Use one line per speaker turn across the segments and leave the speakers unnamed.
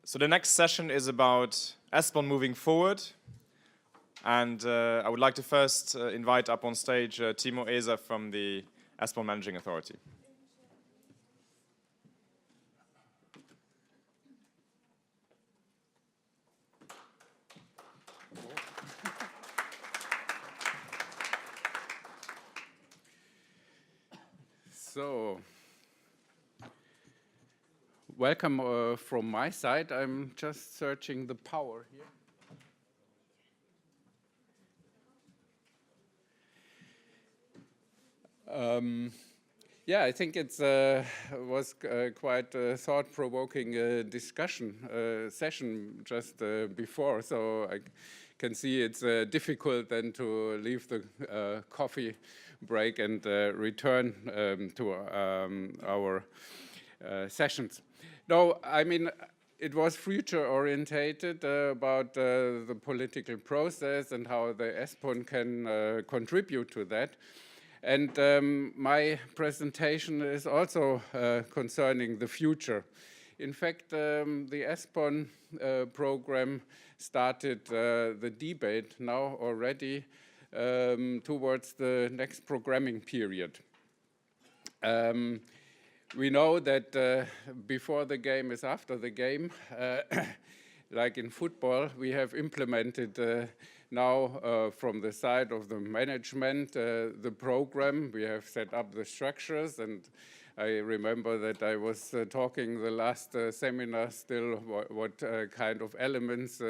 So the next session is about ESPON moving forward. And I would like to first invite up on stage Timo Eser from the ESPON Managing Authority.
So, welcome from my side. I'm just searching the power here. Yeah, I think it was quite a thought-provoking discussion session just before, so I can see it's difficult then to leave the coffee break and return to our sessions. No, I mean, it was future-orientated about the political process and how the ESPON can contribute to that. And my presentation is also concerning the future. In fact, the ESPON program started the debate now already towards the next programming period. We know that before the game is after the game. Like in football, we have implemented now from the side of the management the program. We have set up the structures, and I remember that I was talking the last seminar still what kind of elements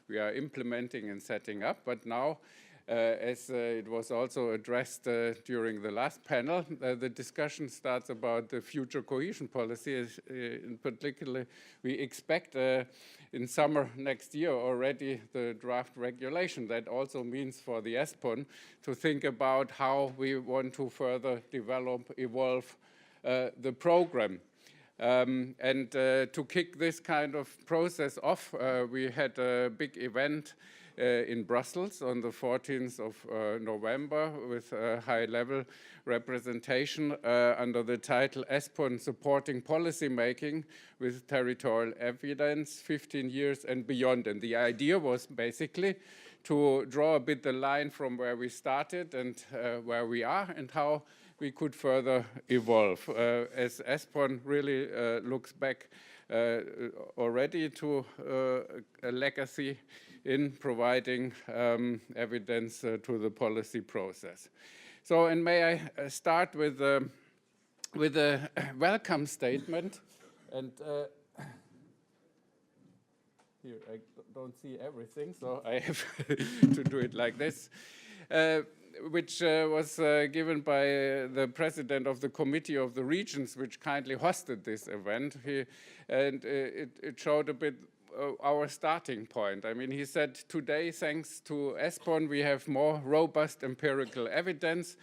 we are implementing and setting up. But now, as it was also addressed during the last panel, the discussion starts about the future cohesion policy. In particular, we expect in summer next year already the draft regulation. That also means for the ESPON to think about how we want to further develop, evolve the program. And to kick this kind of process off, we had a big event in Brussels on the 14th of November with a high-level representation under the title ESPON Supporting Policy Making with Territorial Evidence, 15 years and beyond. And the idea was basically to draw a bit the line from where we started and where we are and how we could further evolve. As ESPON really looks back already to a legacy in providing evidence to the policy process. So, and may I start with a welcome statement. And here, I don't see everything, so I have to do it like this. Which was given by the president of the Committee of the Regions, which kindly hosted this event. It showed a bit our starting point. I mean, he said, today, thanks to ESPON, we have more robust empirical evidence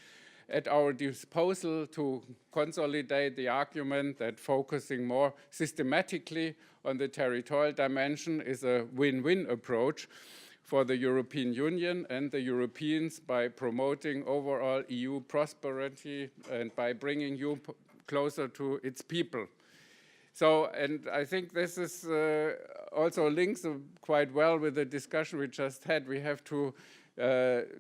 at our disposal to consolidate the argument that focusing more systematically on the territorial dimension is a win-win approach for the European Union and the Europeans by promoting overall EU prosperity and by bringing you closer to its people. So, and I think this is also links quite well with the discussion we just had. We have to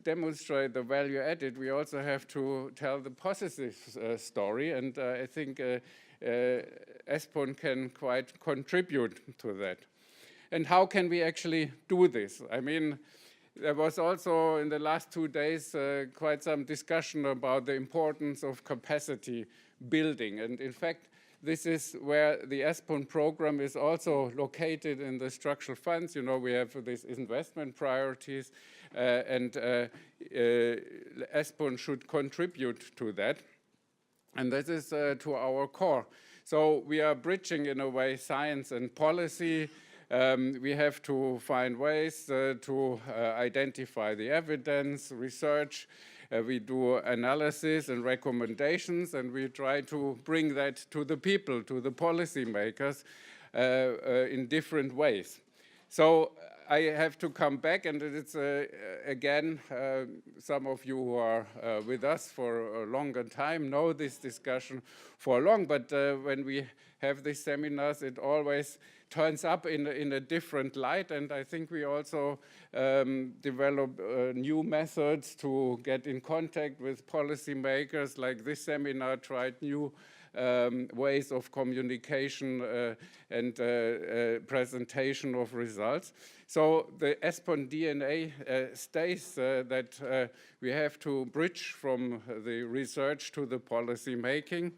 demonstrate the value added. We also have to tell the positive story, and I think ESPON can quite contribute to that. And how can we actually do this? I mean, there was also in the last 2 days quite some discussion about the importance of capacity building. And in fact, this is where the ESPON program is also located in the structural funds. You know, we have these investment priorities, and ESPON should contribute to that. And this is to our core. So we are bridging, in a way, science and policy. We have to find ways to identify the evidence, research. We do analysis and recommendations, and we try to bring that to the people, to the policymakers in different ways. So I have to come back, and it's again, some of you who are with us for a longer time know this discussion for long, but when we have these seminars, it always turns up in a different light, and I think we also develop new methods to get in contact with policymakers. Like this seminar tried new ways of communication and presentation of results. So the ESPON DNA states that we have to bridge from the research to the policy making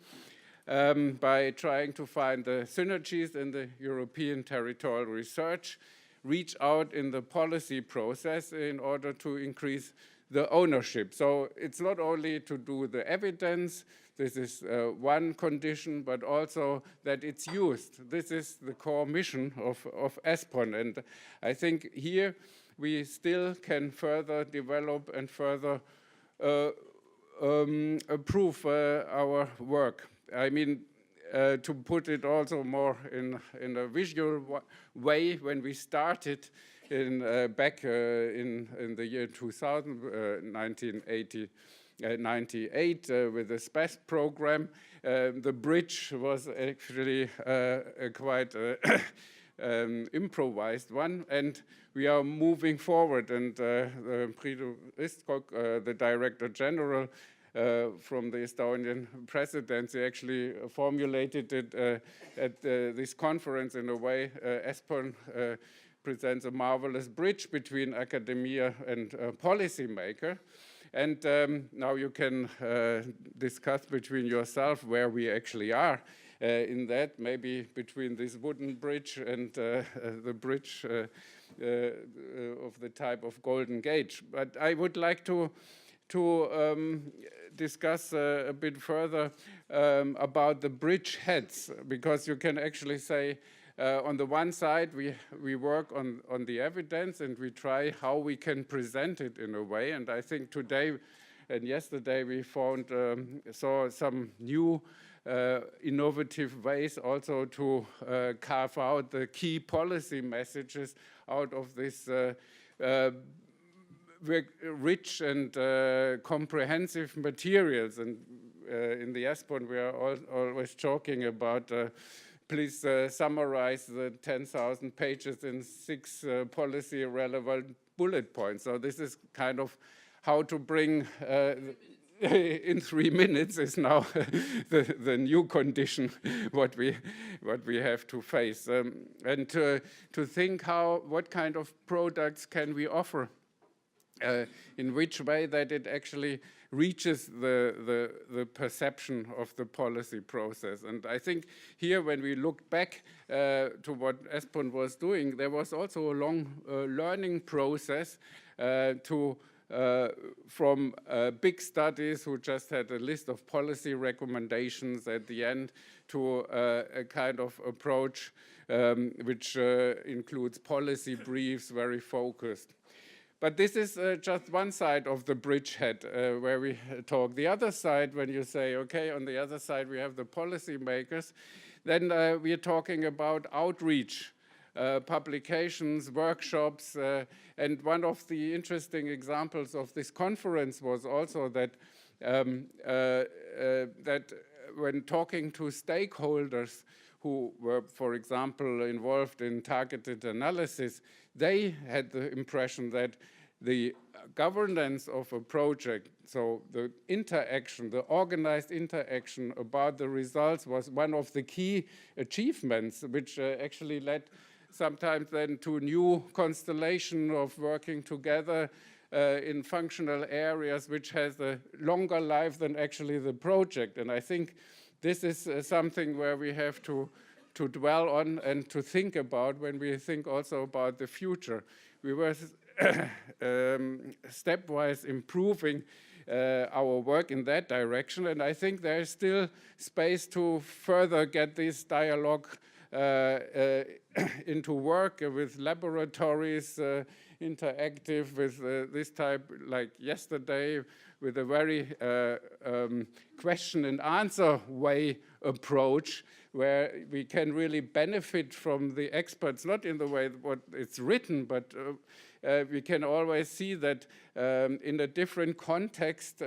by trying to find the synergies in the European territorial research, reach out in the policy process in order to increase the ownership. So it's not only to do the evidence, this is one condition, but also that it's used. This is the core mission of ESPON. And I think here we still can further develop and further improve our work. I mean, to put it also more in a visual way, when we started back in the year 2000, 1998, with the SPES program, the bridge was actually a quite improvised one, and we are moving forward. And Priidu Ristkok, the Director General from the Estonian presidency, actually formulated it at this conference in a way. ESPON presents a marvelous bridge between academia and policymaker. And now you can discuss between yourself where we actually are in that, maybe between this wooden bridge and the bridge of the type of Golden Gate. But I would like to discuss a bit further about the bridge heads, because you can actually say, on the one side, we work on the evidence and we try how we can present it in a way. And I think today and yesterday we saw some new innovative ways also to carve out the key policy messages out of this rich and comprehensive materials. And in the ESPON we are always joking about please summarize the 10,000 pages in 6 policy-relevant bullet points. So this is kind of how to bring in 3 minutes is now the new condition what we have to face, and to think what kind of products can we offer, in which way that it actually reaches the perception of the policy process. And I think here, when we look back to what ESPON was doing, there was also a long learning process from big studies who just had a list of policy recommendations at the end to a kind of approach which includes policy briefs, very focused. But this is just one side of the bridgehead where we talk. The other side, when you say, okay, on the other side we have the policymakers, then we are talking about outreach, publications, workshops, and one of the interesting examples of this conference was also that that when talking to stakeholders who were, for example, involved in targeted analysis, they had the impression that the governance of a project, so the interaction, the organized interaction about the results, was one of the key achievements, which actually led sometimes then to new constellation of working together in functional areas, which has a longer life than actually the project. And I think this is something where we have to dwell on and to think about when we think also about the future. We were stepwise improving our work in that direction, and I think there is still space to further get this dialogue into work with laboratories, interactive with this type, like yesterday, with a very question and answer way approach, where we can really benefit from the experts, not in the way what it's written, but we can always see that in a different context,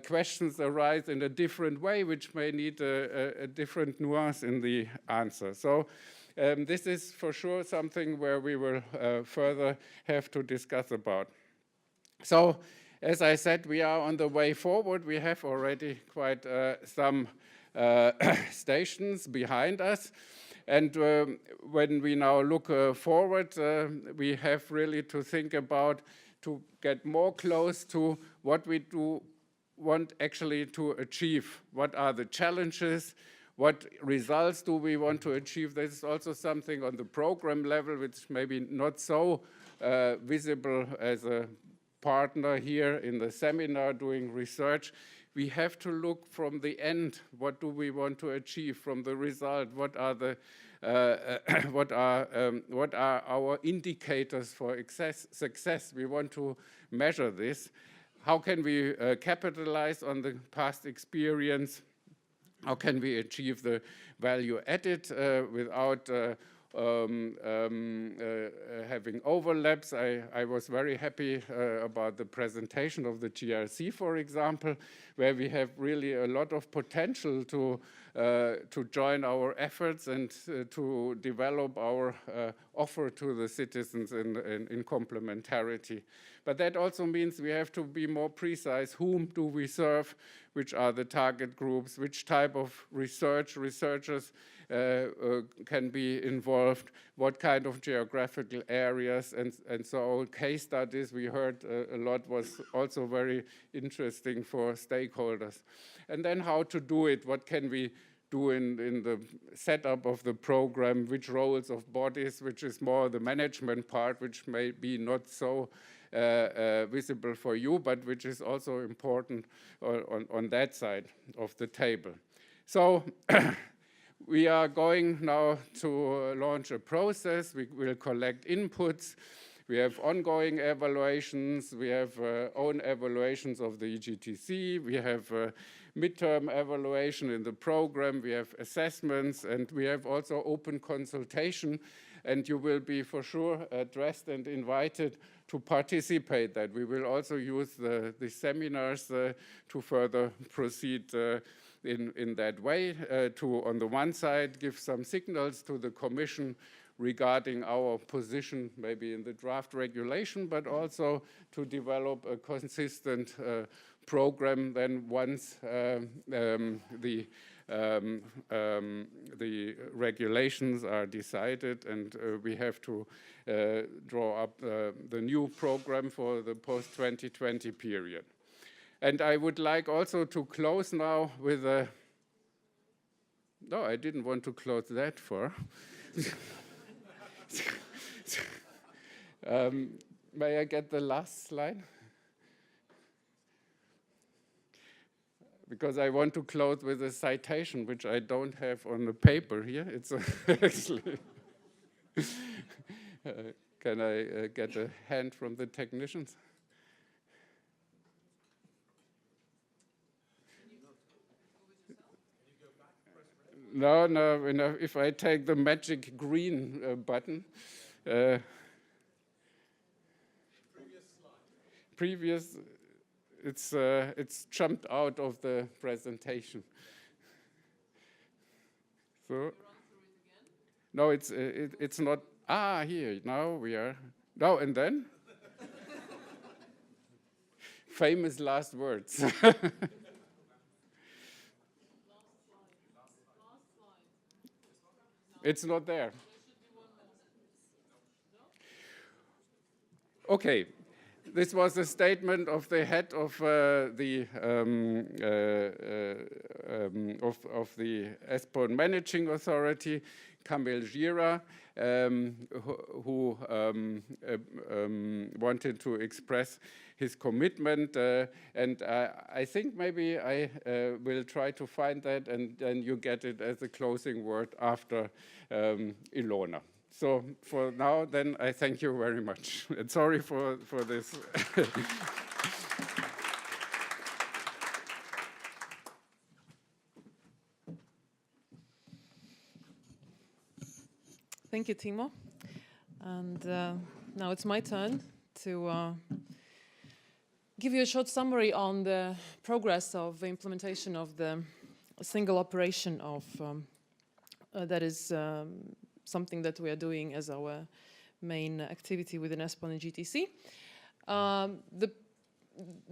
questions arise in a different way, which may need a different nuance in the answer. So This is for sure something where we will further have to discuss about. So, as I said, we are on the way forward. We have already quite some stations behind us. And when we now look forward, we have really to think about to get more close to what we do want actually to achieve. What are the challenges? What results do we want to achieve? This is also something on the program level, which maybe not so visible as a partner here in the seminar doing research. We have to look from the end. What do we want to achieve from the result? What are the what are our indicators for success? We want to measure this. How can we capitalize on the past experience? How can we achieve the value added without having overlaps? I was very happy about the presentation of the GRC, for example, where we have really a lot of potential to join our efforts and to develop our offer to the citizens in complementarity. But that also means we have to be more precise. Whom do we serve? Which are the target groups? Which type of researchers can be involved? What kind of geographical areas? And so case studies we heard a lot was also very interesting for stakeholders. And then how to do it? What can we do in the setup of the program? Which roles of bodies, which is more the management part, which may be not so visible for you, but which is also important on that side of the table. So we are going now to launch a process. We will collect inputs. We have ongoing evaluations. We have own evaluations of the EGTC. We have midterm evaluation in the program. We have assessments, and we have also open consultation. And you will be for sure addressed and invited to participate that. We will also use the seminars to further proceed in that way, to, on the one side, give some signals to the Commission regarding our position, maybe in the draft regulation, but also to develop a consistent program then once the regulations are decided, and we have to draw up the new program for the post-2020 period. And I would like also to close now with a... No, I didn't want to close that far. May I get the last slide? Because I want to close with a citation, which I don't have on the paper here. It's actually... Can I get a hand from the technicians? No, if I take the magic green button. Previous, it's jumped out of the presentation. So, no, it's not. Ah, here, now we are. No, and then? Famous last words. It's not there. Okay, this was a statement of the head of the ESPON Managing Authority, Kamil Gira, who wanted to express his commitment, and I think maybe I will try to find that, and then you get it as a closing word after Ilona. So for now, then, I thank you very much. And sorry for this.
Thank you, Timo. And now it's my turn to give you a short summary on the progress of the implementation of the single operation of that is something that we are doing as our main activity within ESPON and GTC.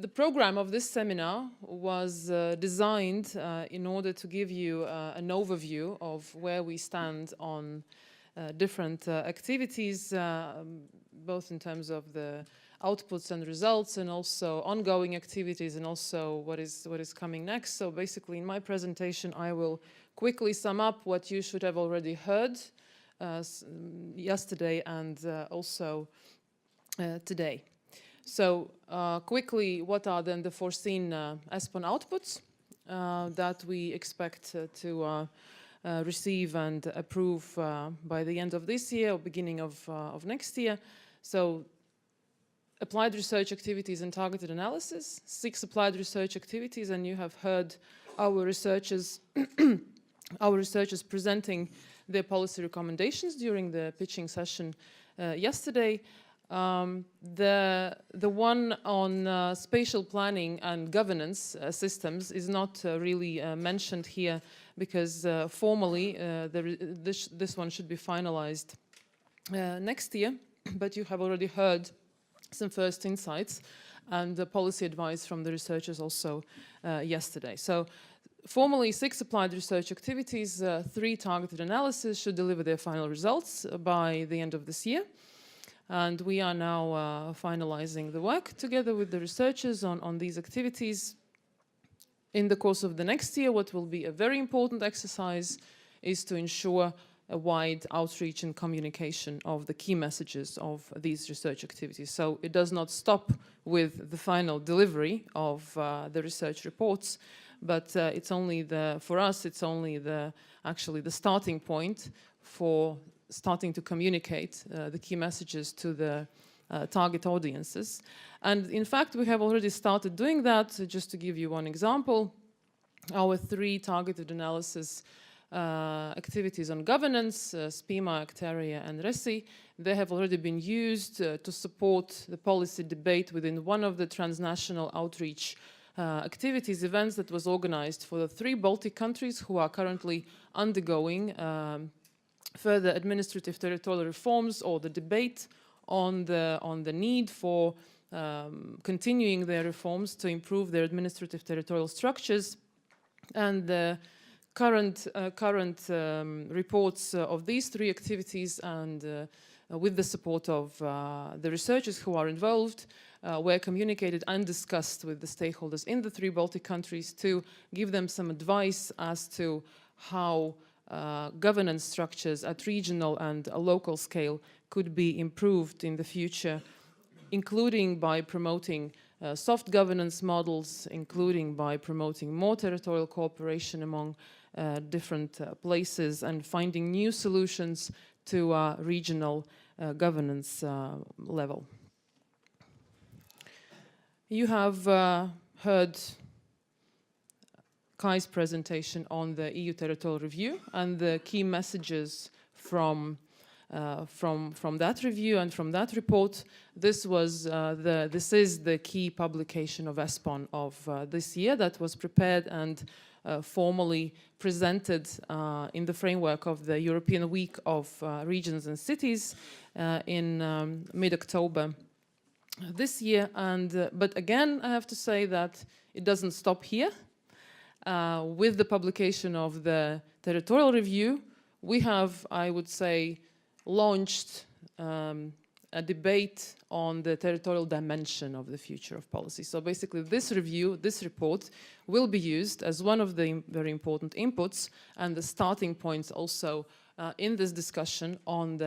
The program of this seminar was designed in order to give you an overview of where we stand on different activities, both in terms of the outputs and results, and also ongoing activities, and also what is coming next. So basically, in my presentation, I will quickly sum up what you should have already heard yesterday and also today. So quickly, what are then the foreseen ESPON outputs that we expect to receive and approve by the end of this year or beginning of next year? So applied research activities and targeted analysis, 6 applied research activities, and you have heard our researchers presenting their policy recommendations during the pitching session yesterday. The one on spatial planning and governance systems is not really mentioned here because formally this one should be finalized next year, but you have already heard some first insights and the policy advice from the researchers also yesterday. So formally 6 applied research activities, 3 targeted analysis should deliver their final results by the end of this year. And we are now finalizing the work together with the researchers on these activities. In the course of the next year, what will be a very important exercise is to ensure a wide outreach and communication of the key messages of these research activities. So it does not stop with the final delivery of the research reports, but it's only for us, it's only actually the starting point for starting to communicate the key messages to the target audiences. And in fact, we have already started doing that. So just to give you one example, our 3 targeted analysis activities on governance, SPIMA, Actaria, and RESI, they have already been used to support the policy debate within one of the transnational outreach activities events that was organized for the 3 Baltic countries who are currently undergoing further administrative territorial reforms, or the debate on the need for continuing their reforms to improve their administrative territorial structures. And the current reports of these 3 activities, and with the support of the researchers who are involved, were communicated and discussed with the stakeholders in the 3 Baltic countries to give them some advice as to how governance structures at regional and a local scale could be improved in the future, including by promoting soft governance models, including by promoting more territorial cooperation among different places, and finding new solutions to regional governance level. You have heard Kai's presentation on the EU territorial review and the key messages from that review and from that report. This is the key publication of ESPON of this year that was prepared and formally presented in the framework of the European Week of Regions and Cities in mid-October this year. But again, I have to say that it doesn't stop here. With the publication of the territorial review, we have, I would say, launched a debate on the territorial dimension of the future of policy. So basically this review, this report, will be used as one of the very important inputs and the starting points also in this discussion on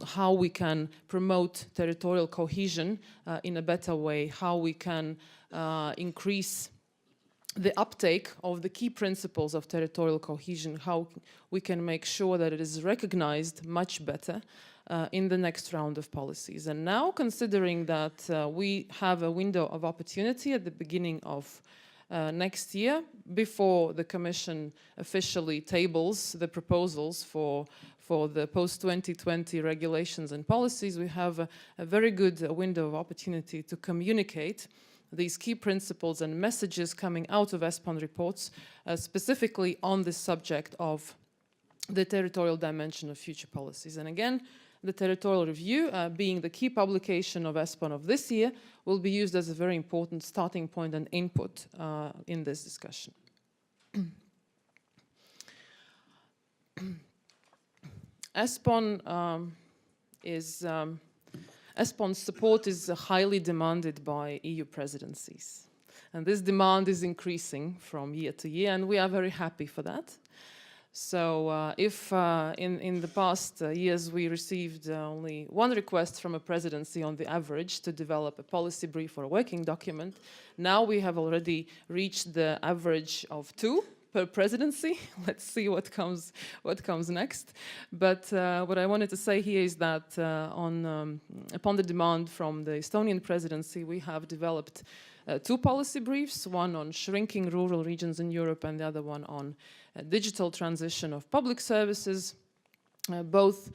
how we can promote territorial cohesion in a better way, how we can increase the uptake of the key principles of territorial cohesion, how we can make sure that it is recognized much better in the next round of policies. And now, considering that we have a window of opportunity at the beginning of next year, before the Commission officially tables the proposals for the post-2020 regulations and policies, we have a very good window of opportunity to communicate these key principles and messages coming out of ESPON reports, specifically on this subject of the territorial dimension of future policies. And again, the territorial review, being the key publication of ESPON of this year, will be used as a very important starting point and input in this discussion. ESPON ESPON's support is highly demanded by EU presidencies. And this demand is increasing from year to year, and we are very happy for that. So if in the past years we received only one request from a presidency on the average to develop a policy brief or a working document, now we have already reached the average of 2 per presidency. Let's see what comes next. But what I wanted to say here is that upon the demand from the Estonian presidency, we have developed 2 policy briefs, one on shrinking rural regions in Europe and the other one on digital transition of public services. Both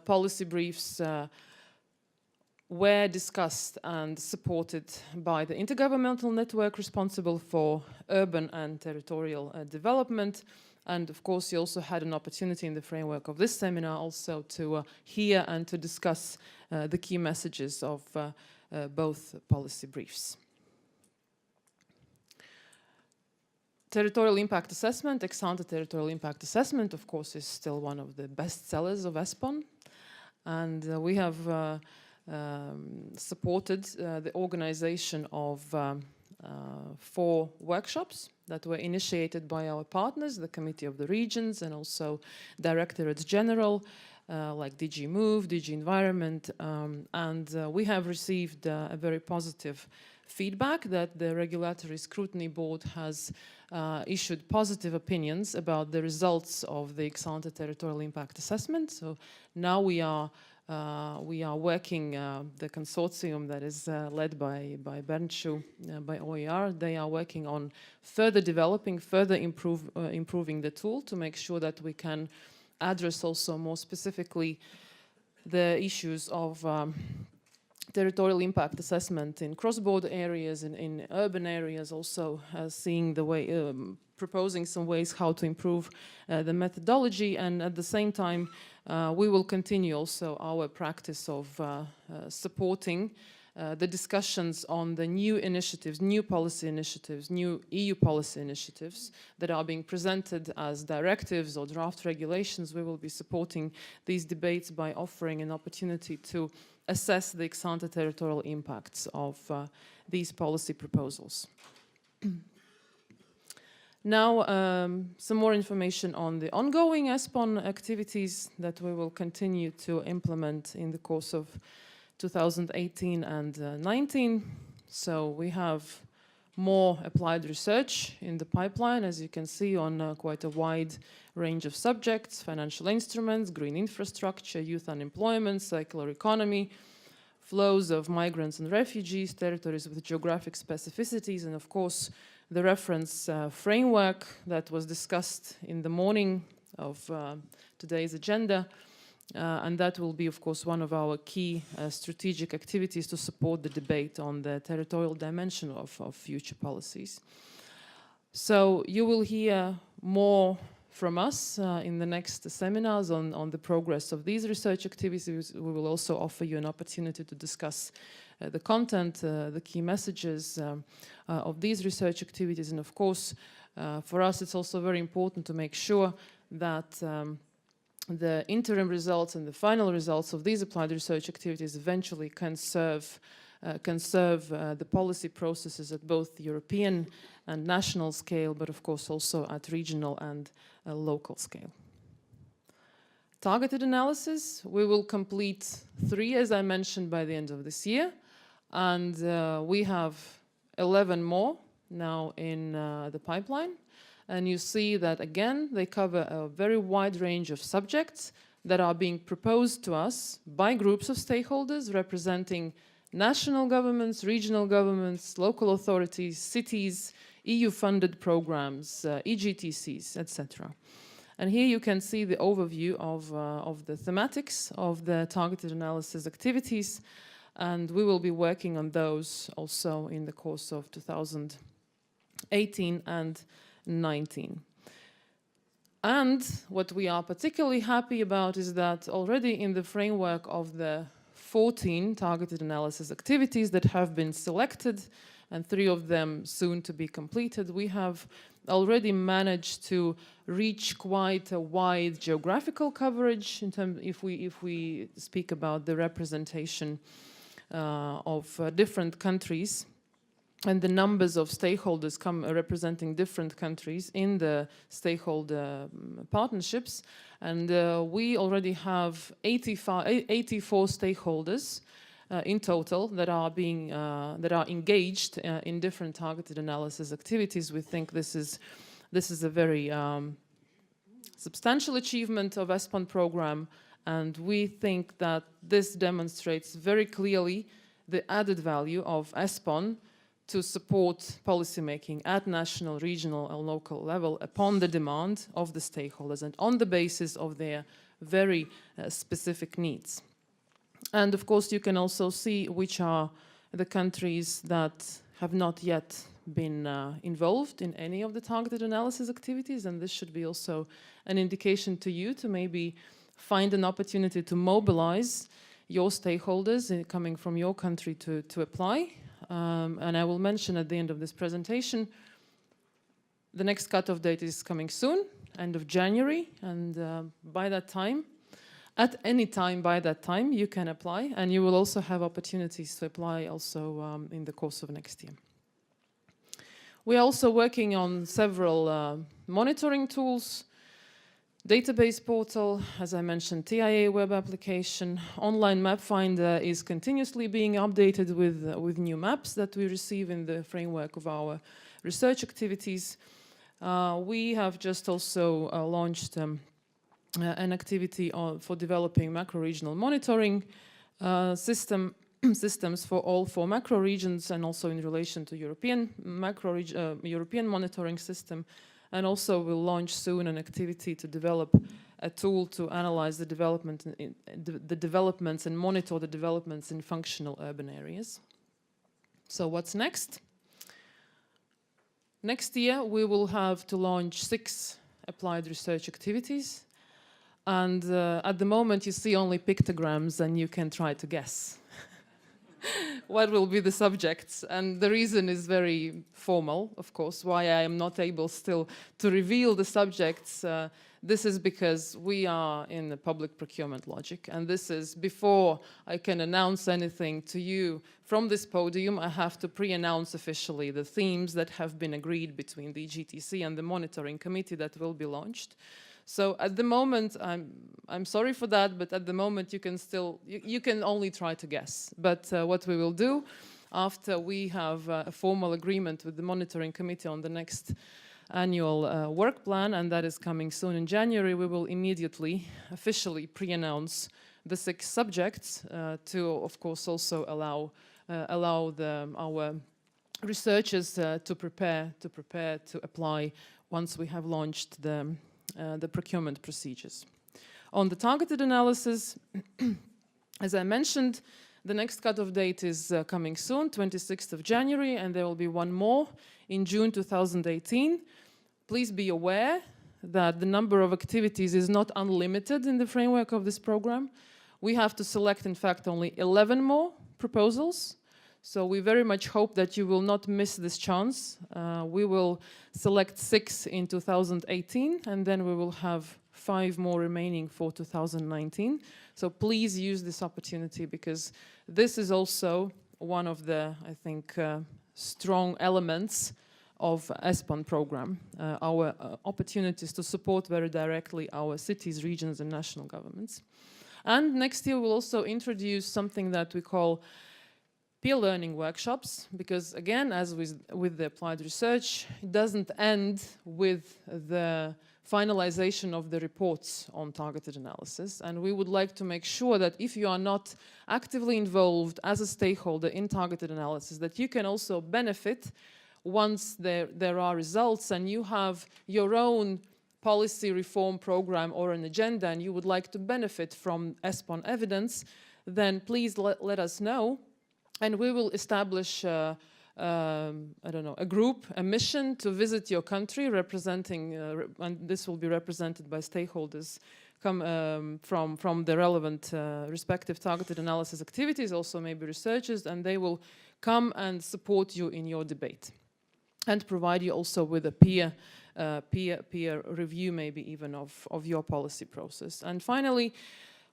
policy briefs were discussed and supported by the intergovernmental network responsible for urban and territorial development. And of course, you also had an opportunity in the framework of this seminar also to hear and to discuss the key messages of both policy briefs. Territorial impact assessment, ex-ante territorial impact assessment, of course, is still one of the best sellers of ESPON. And we have supported the organization of 4 workshops that were initiated by our partners, the Committee of the Regions, and also Directorates General, like DG Move, DG Environment, and we have received a very positive feedback that the Regulatory Scrutiny Board has issued positive opinions about the results of the ex-ante territorial impact assessment. So now we are working, the consortium that is led by Bernschu, by OER, they are working on further developing, further improving the tool to make sure that we can address also more specifically the issues of territorial impact assessment in cross-border areas and in urban areas, also seeing the way, proposing some ways how to improve the methodology, and at the same time we will continue also our practice of supporting the discussions on the new initiatives, new policy initiatives, new EU policy initiatives that are being presented as directives or draft regulations. We will be supporting these debates by offering an opportunity to assess the ex-ante territorial impacts of these policy proposals. Now, some more information on the ongoing ESPON activities that we will continue to implement in the course of 2018 and 19. So we have more applied research in the pipeline, as you can see, on quite a wide range of subjects: financial instruments, green infrastructure, youth unemployment, circular economy, flows of migrants and refugees, territories with geographic specificities, and of course the reference framework that was discussed in the morning of today's agenda. And that will be, of course, one of our key strategic activities to support the debate on the territorial dimension of future policies. So you will hear more from us in the next seminars on the progress of these research activities. We will also offer you an opportunity to discuss the content, the key messages of these research activities. And of course, for us, it's also very important to make sure that the interim results and the final results of these applied research activities eventually can serve the policy processes at both the European and national scale, but of course also at regional and local scale. Targeted analysis, we will complete 3, as I mentioned, by the end of this year, and we have 11 more now in the pipeline. And you see that, again, they cover a very wide range of subjects that are being proposed to us by groups of stakeholders representing national governments, regional governments, local authorities, cities, EU-funded programs, EGTCs, etc. And here you can see the overview of the thematics of the targeted analysis activities, and we will be working on those also in the course of 2018 and 19. And what we are particularly happy about is that already in the framework of the 14 targeted analysis activities that have been selected, and 3 of them soon to be completed, we have already managed to reach quite a wide geographical coverage in terms, if we speak about the representation of different countries and the numbers of stakeholders representing different countries in the stakeholder partnerships. And we already have 84 stakeholders in total that are engaged in different targeted analysis activities. We think this is a very substantial achievement of ESPON program, and we think that this demonstrates very clearly the added value of ESPON to support policymaking at national, regional, and local level upon the demand of the stakeholders and on the basis of their very specific needs. And of course, you can also see which are the countries that have not yet been involved in any of the targeted analysis activities, and this should be also an indication to you to maybe find an opportunity to mobilize your stakeholders coming from your country to apply. And I will mention at the end of this presentation, the next cutoff date is coming soon, end of January, and by that time, at any time by that time, you can apply, and you will also have opportunities to apply also in the course of next year. We are also working on several monitoring tools, database portal, as I mentioned, TIA web application, online map finder is continuously being updated with new maps that we receive in the framework of our research activities. We have just also launched an activity for developing macro-regional monitoring systems for all 4 macro regions, and also in relation to European European monitoring system. And also we'll launch soon an activity to develop a tool to analyze the developments and monitor the developments in functional urban areas. So what's next? Next year we will have to launch 6 applied research activities. And at the moment you see only pictograms and you can try to guess what will be the subjects. And the reason is very formal, of course, why I am not able still to reveal the subjects. This is because we are in the public procurement logic, and this is before I can announce anything to you from this podium. I have to pre-announce officially the themes that have been agreed between the GTC and the monitoring committee that will be launched. So at the moment, I'm sorry for that, but at the moment you can still, you can only try to guess. But what we will do after we have a formal agreement with the monitoring committee on the next annual work plan, and that is coming soon in January, we will immediately officially pre-announce the 6 subjects to, of course, also allow our researchers to prepare to apply once we have launched the procurement procedures. On the targeted analysis, as I mentioned, the next cutoff date is coming soon, 26th of January, and there will be one more in June 2018. Please be aware that the number of activities is not unlimited in the framework of this program. We have to select, in fact, only 11 more proposals. So we very much hope that you will not miss this chance. We will select 6 in 2018, and then we will have 5 more remaining for 2019. So please use this opportunity, because this is also one of the, I think, strong elements of ESPON program, our opportunities to support very directly our cities, regions, and national governments. And next year we'll also introduce something that we call peer learning workshops, because again, as with the applied research, it doesn't end with the finalization of the reports on targeted analysis. And we would like to make sure that if you are not actively involved as a stakeholder in targeted analysis, that you can also benefit once there are results and you have your own policy reform program or an agenda and you would like to benefit from ESPON evidence, then please let us know. And we will establish I don't know, a group, a mission to visit your country, representing, and this will be represented by stakeholders from the relevant respective targeted analysis activities, also maybe researchers, and they will come and support you in your debate and provide you also with a peer review, maybe even of your policy process. And finally,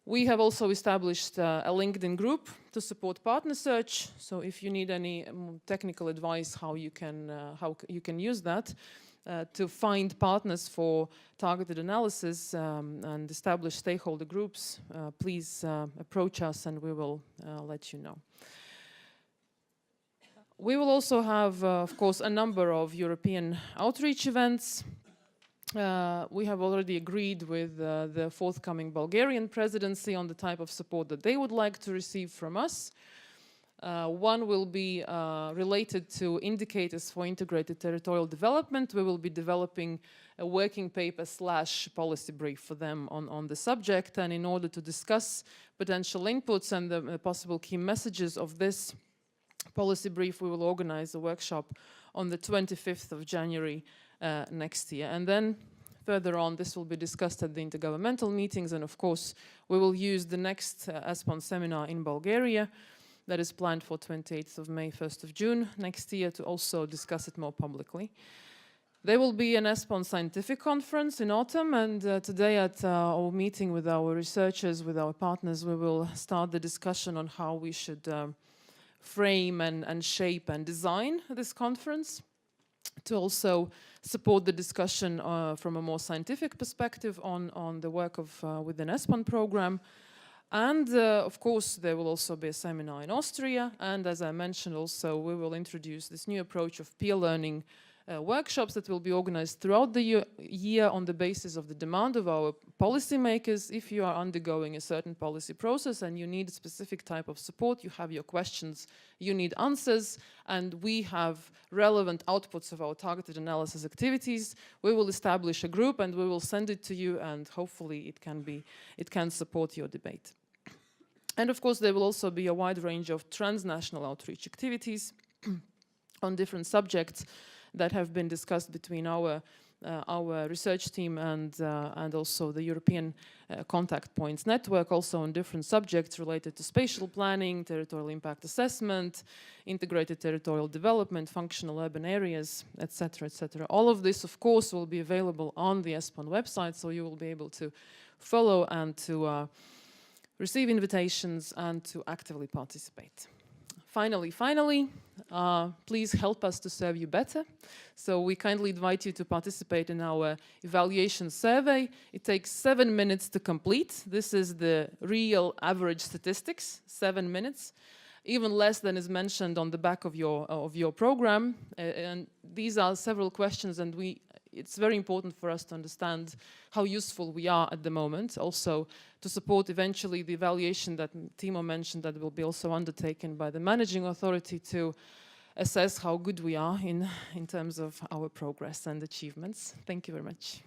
we have also established a LinkedIn group to support partner search. So if you need any technical advice how you can use that to find partners for targeted analysis and establish stakeholder groups, please approach us and we will let you know. We will also have, of course, a number of European outreach events. We have already agreed with the forthcoming Bulgarian presidency on the type of support that they would like to receive from us. One will be related to indicators for integrated territorial development. We will be developing a working paper / policy brief for them on the subject, and in order to discuss potential inputs and the possible key messages of this policy brief, we will organize a workshop on the 25th of January next year. And then further on, this will be discussed at the intergovernmental meetings, and of course, we will use the next ESPON seminar in Bulgaria that is planned for 28th of May, 1st of June next year to also discuss it more publicly. There will be an ESPON scientific conference in autumn, and today at our meeting with our researchers, with our partners, we will start the discussion on how we should frame and shape and design this conference to also support the discussion from a more scientific perspective on the work of within ESPON program. And of course, there will also be a seminar in Austria. And as I mentioned also, we will introduce this new approach of peer learning workshops that will be organized throughout the year on the basis of the demand of our policymakers. If you are undergoing a certain policy process and you need a specific type of support, you have your questions, you need answers, and we have relevant outputs of our targeted analysis activities, we will establish a group and we will send it to you, and hopefully it can support your debate. And of course, there will also be a wide range of transnational outreach activities on different subjects that have been discussed between our research team and also the European contact points network, also on different subjects related to spatial planning, territorial impact assessment, integrated territorial development, functional urban areas, etc., etc. All of this, of course, will be available on the ESPON website, so you will be able to follow and to receive invitations and to actively participate. Finally, please help us to serve you better. So we kindly invite you to participate in our evaluation survey. It takes 7 minutes to complete. This is the real average statistics, 7 minutes, even less than is mentioned on the back of your program. And these are several questions, and it's very important for us to understand how useful we are at the moment, also to support eventually the evaluation that Timo mentioned that will be also undertaken by the managing authority to assess how good we are in terms of our progress and achievements. Thank you very much.